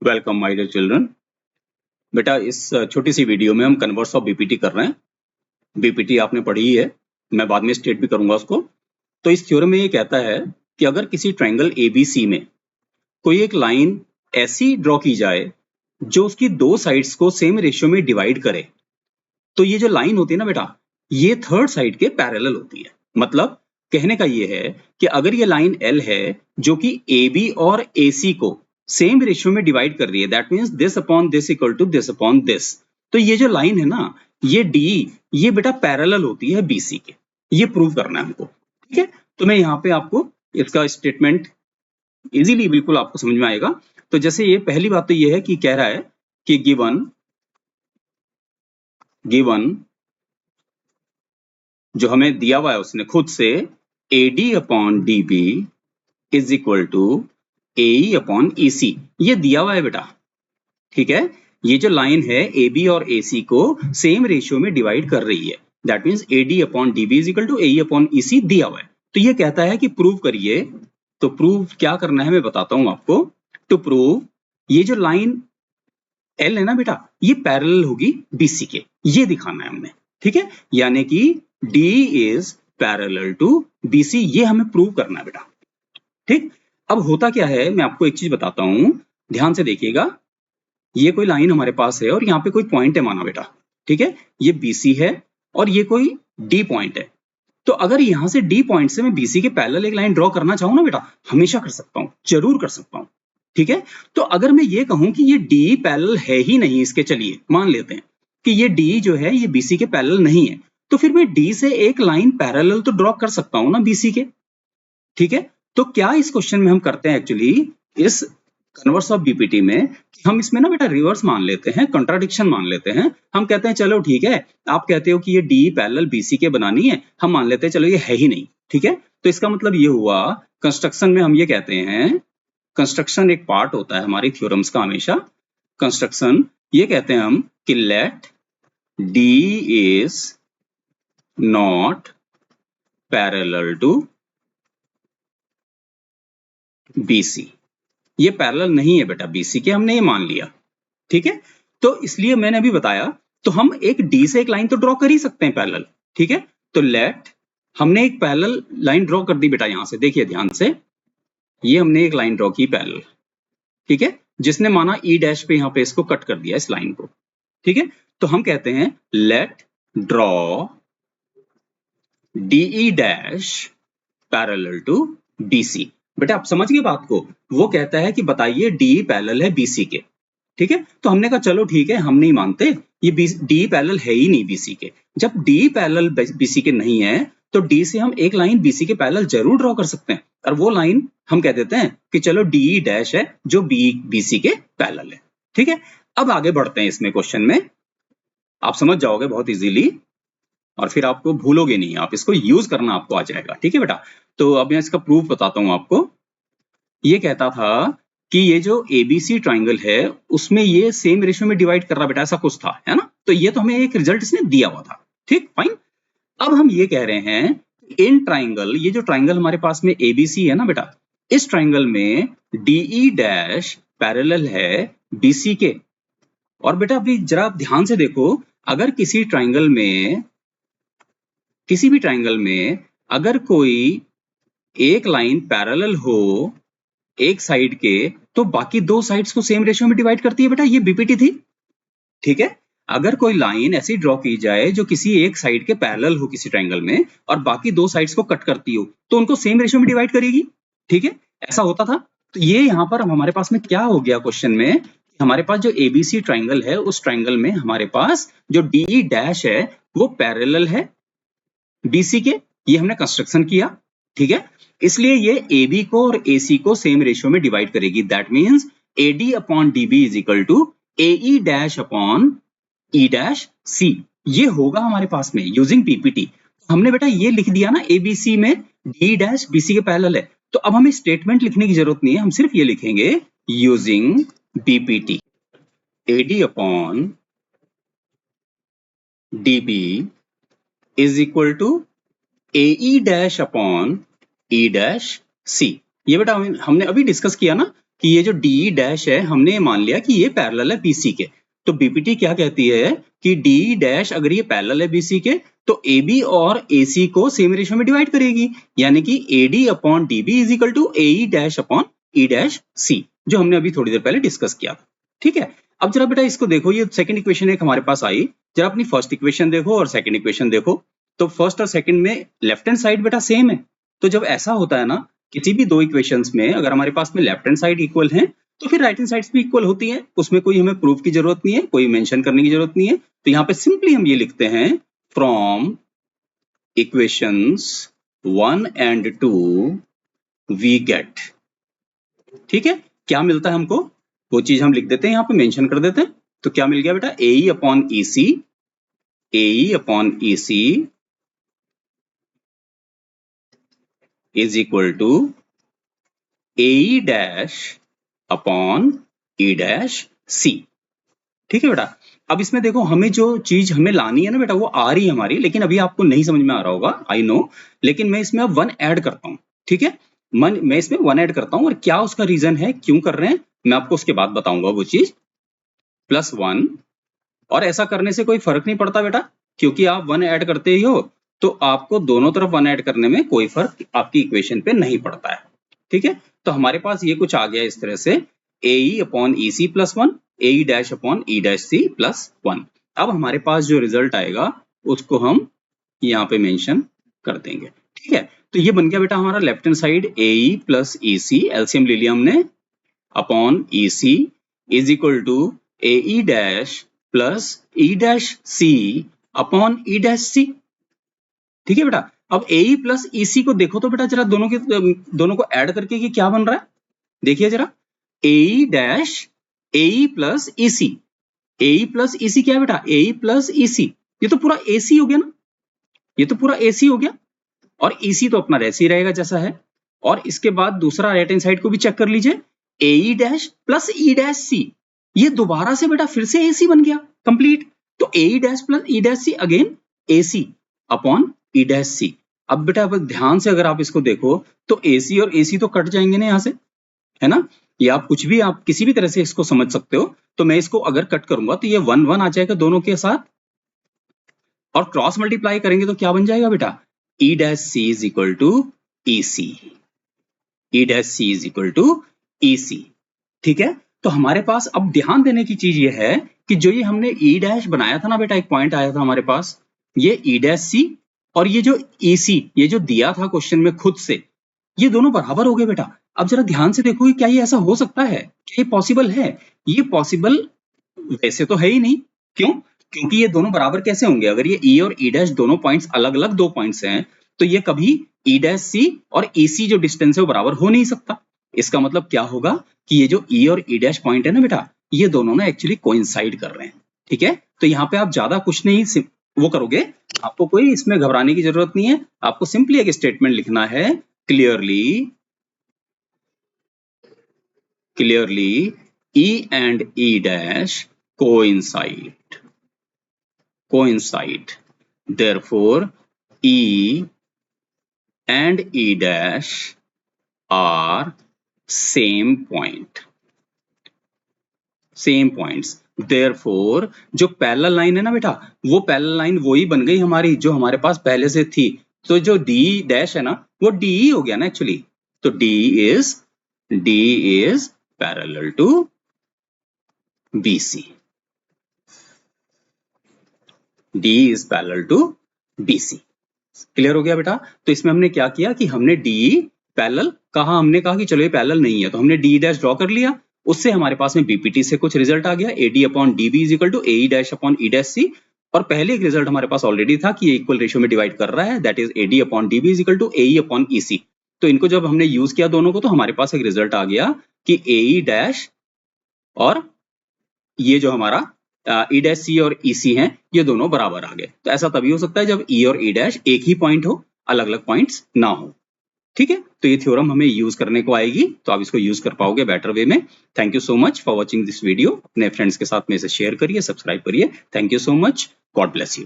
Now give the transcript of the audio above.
Welcome my dear children. बेटा इस छोटी सी वीडियो में हम कन्वर्स ऑफ बीपीटी कर रहे हैं। बीपीटी आपने पढ़ी ही है, मैं बाद में स्टेट भी करूंगा उसको। तो इस थ्योरम में ये कहता है कि अगर किसी ट्रायंगल एबीसी में कोई एक लाइन ऐसी ड्रॉ की जाए जो उसकी दो साइड्स को सेम रेशियो में डिवाइड करे, तो ये जो लाइन होती है ना बेटा, ये थर्ड साइड के पैरेलल होती है। मतलब कहने का ये है कि अगर ये लाइन एल है जो कि ए बी और ए सी को सेम रेशियो में डिवाइड कर रही है, that means this upon this equal to this upon this, तो ये जो लाइन है ना, ये डी, ये बेटा पैरेलल होती है बीसी के। ये प्रूव करना है हमको, ठीक है। तो मैं यहाँ पे आपको इसका स्टेटमेंट इजीली बिल्कुल आपको समझ में आएगा। तो जैसे ये पहली बात तो ये है कि कह रहा है कि गिवन जो हमें दिया हुआ है उसने खुद से, AD upon DB is equal to AE upon EC, ये दिया हुआ है बेटा, ठीक है। ये जो लाइन है AB और AC को सेम रेशियो में डिवाइड कर रही है, that means AD upon DB is equal to AE upon EC दिया हुआ है। तो ये कहता है कि प्रूव करिए। तो प्रूव क्या करना है मैं बताता हूं आपको। टू प्रूव ये जो लाइन L है ना बेटा, ये पैरेलल होगी BC के, ये दिखाना है हमने, ठीक है। यानी कि D is parallel to BC, ये हमें प्रूव करना है बेटा, ठीक। अब होता क्या है मैं आपको एक चीज बताता हूं, ध्यान से देखिएगा। ये कोई लाइन हमारे पास है और यहाँ पे कोई पॉइंट है माना बेटा, ठीक है। ये BC है और ये कोई D पॉइंट है। तो अगर यहाँ से D पॉइंट से मैं BC के पैरेलल एक लाइन ड्रॉ करना चाहूँ ना बेटा, हमेशा कर सकता हूँ, जरूर कर सकता हूँ, ठीक है। तो अगर मैं ये कहूं कि ये D पैरेलल है ही नहीं इसके, चलिए मान लेते हैं कि ये D जो है ये BC के पैरेलल नहीं है, तो फिर मैं D से एक लाइन पैरेलल तो ड्रॉ कर सकता हूं ना BC के, ठीक है। तो क्या इस क्वेश्चन में हम करते हैं एक्चुअली, इस कन्वर्स ऑफ बीपीटी में हम इसमें ना बेटा रिवर्स मान लेते हैं, कंट्राडिक्शन मान लेते हैं। हम कहते हैं चलो ठीक है, आप कहते हो कि ये डी पैरेलल बीसी के बनानी है, हम मान लेते हैं चलो ये है ही नहीं, ठीक है। तो इसका मतलब ये हुआ, कंस्ट्रक्शन में हम ये कहते हैं, कंस्ट्रक्शन एक पार्ट होता है हमारी थ्योरम्स का हमेशा। कंस्ट्रक्शन ये कहते हैं हम कि let D is not parallel to BC, ये पैरेलल नहीं है बेटा BC के, हमने ये मान लिया, ठीक है। तो इसलिए मैंने अभी बताया, तो हम एक D से एक लाइन तो ड्रॉ कर ही सकते हैं पैरेलल, ठीक है। तो लेट, हमने एक पैरेलल लाइन ड्रॉ कर दी बेटा, यहां से देखिए ध्यान से, ये हमने एक लाइन ड्रॉ की पैरेलल, ठीक है, जिसने माना E डैश पे यहां पे इसको कट कर दिया इस लाइन को, ठीक है। तो हम कहते हैं let draw DE dash parallel to BC। बेटा आप समझ गए बात को, वो कहता है कि बताइए DE पैरेलल है BC के, ठीक है। तो हमने कहा चलो ठीक है, हम नहीं मानते, ये D पैरेलल है ही नहीं BC के। जब D पैरेलल BC के नहीं है तो D से हम एक लाइन BC के पैरेलल जरूर ड्रॉ कर सकते हैं, और वो लाइन हम कह देते हैं कि चलो DE डैश है जो BC के पैरेलल है, ठीक है। अब आगे बढ़ते हैं इसमें क्वेश्चन में, आप समझ जाओगे बहुत इजीली और फिर आपको भूलोगे नहीं, आप इसको यूज करना आपको आ जाएगा, ठीक है बेटा। तो अब मैं इसका प्रूफ बताता हूं आपको। ये कहता था कि ये जो ABC ट्राइंगल है उसमें ये सेम रेशियो में डिवाइड कर रहा बेटा, ऐसा कुछ था, है ना। तो ये तो हमें एक रिजल्ट इसने दिया हुआ था, ठीक, फाइन। अब हम ये कह रहे हैं इन ट्राइंगल, ये जो ट्राइंगल हमारे पास में ABC है ना बेटा, इस ट्राइंगल में DE डैश पैरेलल है BC के। और बेटा अभी जरा ध्यान से देखो, अगर किसी ट्राइंगल में, किसी भी ट्राइंगल में अगर कोई एक लाइन पैरेलल हो एक साइड के, तो बाकी दो साइड्स को सेम रेशियो में डिवाइड करती है बेटा, ये बीपीटी थी, ठीक है। अगर कोई लाइन ऐसी ड्रॉ की जाए जो किसी एक साइड के पैरेलल हो किसी ट्राइंगल में और बाकी दो साइड्स को कट करती हो, तो उनको सेम रेशियो में डिवाइड करेगी, ठीक है। ऐसा होता था। तो ये यहाँ पर हमारे पास में क्या हो गया क्वेश्चन में, हमारे पास जो ABC ट्राइंगल है उस ट्राइंगल में हमारे पास जो DE डैश है वो पैरेलल है BC के, ये हमने कंस्ट्रक्शन किया, ठीक है। इसलिए ये AB को और AC को सेम रेशियो में डिवाइड करेगी, that means AD upon DB is equal to AE dash upon E dash C, ये होगा हमारे पास में यूजिंग PPT। हमने बेटा ये लिख दिया ना ABC में D डैश BC के पैरेलल है, तो अब हमें स्टेटमेंट लिखने की जरूरत नहीं है, हम सिर्फ ये लिखेंगे using PPT AD upon DB is equal to AE dash upon E dash C। ये बेटा हमने अभी डिस्कस किया ना कि ये जो डी डैश है हमने मान लिया कि ये पैरेलल है बीसी के। तो बीपीटी क्या कहती है कि डी डैश अगर ये पैरेलल है बीसी के तो AB और AC को सेम रेशियो में डिवाइड करेगी, यानी कि AD upon DB is equal to AE dash upon E dash C, जो हमने अभी थोड़ी देर पहले डिस्कस किया था। ठीक है, अब जरा बेटा इसको देखो, ये सेकंड इक्वेशन एक हमारे पास आई, जरा अपनी फर्स्ट इक्वेशन देखो और सेकंड इक्वेशन देखो। तो फर्स्ट और सेकंड में लेफ्ट हैंड साइड बेटा सेम है। तो जब ऐसा होता है ना किसी भी दो इक्वेशंस में अगर हमारे पास में लेफ्ट हैंड साइड इक्वल है तो फिर राइट हैंड साइड्स भी इक्वल होती है, उसमें कोई हमें प्रूफ की जरूरत नहीं है, कोई मेंशन करने की जरूरत नहीं है। तो यहाँ पे सिंपली हम ये लिखते हैं from equations 1 and 2 we get. ठीक है, क्या मिलता है हमको वो चीज हम लिख देते हैं, यहाँ पे मेंशन कर देते हैं। तो क्या मिल गया बेटा, AE upon EC, AE upon EC is equal to AE dash upon E dash C। ठीक है बेटा, अब इसमें देखो हमें जो चीज हमें लानी है ना बेटा वो आ रही है हमारी, लेकिन अभी आपको नहीं समझ में आ रहा होगा, आई नो, लेकिन मैं इसमें अब 1 ऐड करता हूँ। ठीक है, मैं इसमें 1 ऐड करता हूँ और क्या उसका रीजन है, क्यों कर रहे हैं, मैं आपको उसके बाद बताऊंगा वो चीज। +1, और ऐसा करने से कोई फर्क नहीं पड़ता बेटा, क्योंकि आप 1 ऐड करते ही हो तो आपको दोनों तरफ 1 ऐड करने में कोई फर्क आपकी इक्वेशन पे नहीं पड़ता है। ठीक है, तो हमारे पास ये कुछ आ गया इस तरह से, AE upon EC +1, AE dash upon E dash C +1। अब हमारे पास जो रिजल्ट आएगा उसको हम यहाँ पे मेंशन कर देंगे। ठीक है, तो ये बन गया बेटा हमारा left hand side AE plus EC, LCM ले लिया हमने, upon EC is equal to AE dash plus E dash C upon E dash C। ठीक है बेटा, अब AE प्लस EC को देखो तो बेटा जरा दोनों को ऐड करके कि क्या बन रहा है, देखिए जरा, AE dash AE plus EC, AE plus EC क्या है बेटा, AE प्लस EC, ये तो पूरा AC हो गया ना, ये तो पूरा AC हो गया, और EC तो अपना वैसे ही रहेगा जैसा है। और इसके बाद दूसरा राइट हैंड साइड को भी चेक कर लीजिए, AE dash plus E dash C, ये दोबारा से बेटा फिर से AC बन गया कंप्लीट। तो AE dash plus E dash C again AC upon E dash C। अब बेटा अब ध्यान से अगर आप इसको देखो तो AC और AC तो कट जाएंगे ना यहाँ से, है ना, ये आप कुछ भी आप किसी भी तरह से इसको समझ सकते हो। तो मैं इसको अगर कट करूंगा तो ये 1 1 आ जाएगा दोनों के साथ, और क्रॉस मल्टीप्लाई करेंगे तो क्या बन जाएगा बेटा, E dash C is equal to EC, E dash C is equal to EC। ठीक है, तो हमारे पास अब ध्यान देने की चीज ये है कि जो ये हमने E डैश बनाया था ना बेटा, एक पॉइंट आया था हमारे पास, ये E डैश C और ये जो EC, ये जो दिया था क्वेश्चन में खुद से, ये दोनों बराबर हो गए बेटा। अब जरा ध्यान से देखो क्या ये ऐसा हो सकता है, क्या ये पॉसिबल है, ये पॉसिबल वैसे तो है ही नहीं। क्यों, क्योंकि ये दोनों बराबर कैसे होंगे, अगर ये E और E डैश दोनों पॉइंट्स अलग अलग दो पॉइंट्स हैं तो ये कभी E डैश C और EC जो डिस्टेंस है वो बराबर हो नहीं सकता। इसका मतलब क्या होगा कि ये जो E और E डैश पॉइंट है ना बेटा, ये दोनों ना एक्चुअली कोइंसाइड कर रहे हैं। ठीक है, तो यहाँ पे आप ज्यादा कुछ नहीं वो करोगे, आपको कोई इसमें घबराने की जरूरत नहीं है, आपको सिंपली एक स्टेटमेंट लिखना है, clearly E and E dash coincide, therefore E and E dash are same points, therefore जो पैरेलल लाइन है ना बेटा, वो पैरेलल लाइन वही बन गई हमारी जो हमारे पास पहले से थी। तो जो D डैश है ना वो DE हो गया ना एक्चुअली, तो D is parallel to BC, D is parallel to BC। Clear हो गया बेटा, तो इसमें हमने क्या किया कि हमने DE पैरेलल कहा, हमने कहा कि चलो ये पैरेलल नहीं है तो हमने DE डैश ड्रॉ कर लिया, उससे हमारे पास में BPT से कुछ रिजल्ट आ गया, AD upon DB is equal to AE dash upon E dash C, और पहले एक रिजल्ट हमारे पास ऑलरेडी था कि ये इक्वल रेशियो में डिवाइड कर रहा है, that is AD upon DB is equal to AE upon EC। तो इनको जब हमने यूज किया दोनों को तो हमारे पास एक रिजल्ट आ गया कि AE डैश और ये जो हमारा E डैश C और EC हैं ये दोनों बराबर आ गए। तो ऐसा तभी हो सकता है जब E और E डैश एक ही पॉइंट हो, अलग अलग पॉइंट्स ना हो। ठीक है, तो ये थ्योरम हमें यूज करने को आएगी, तो आप इसको यूज कर पाओगे बेटर वे में। Thank you so much for watching this video, अपने फ्रेंड्स के साथ में इसे शेयर करिए, सब्सक्राइब करिए। Thank you so much, God bless you.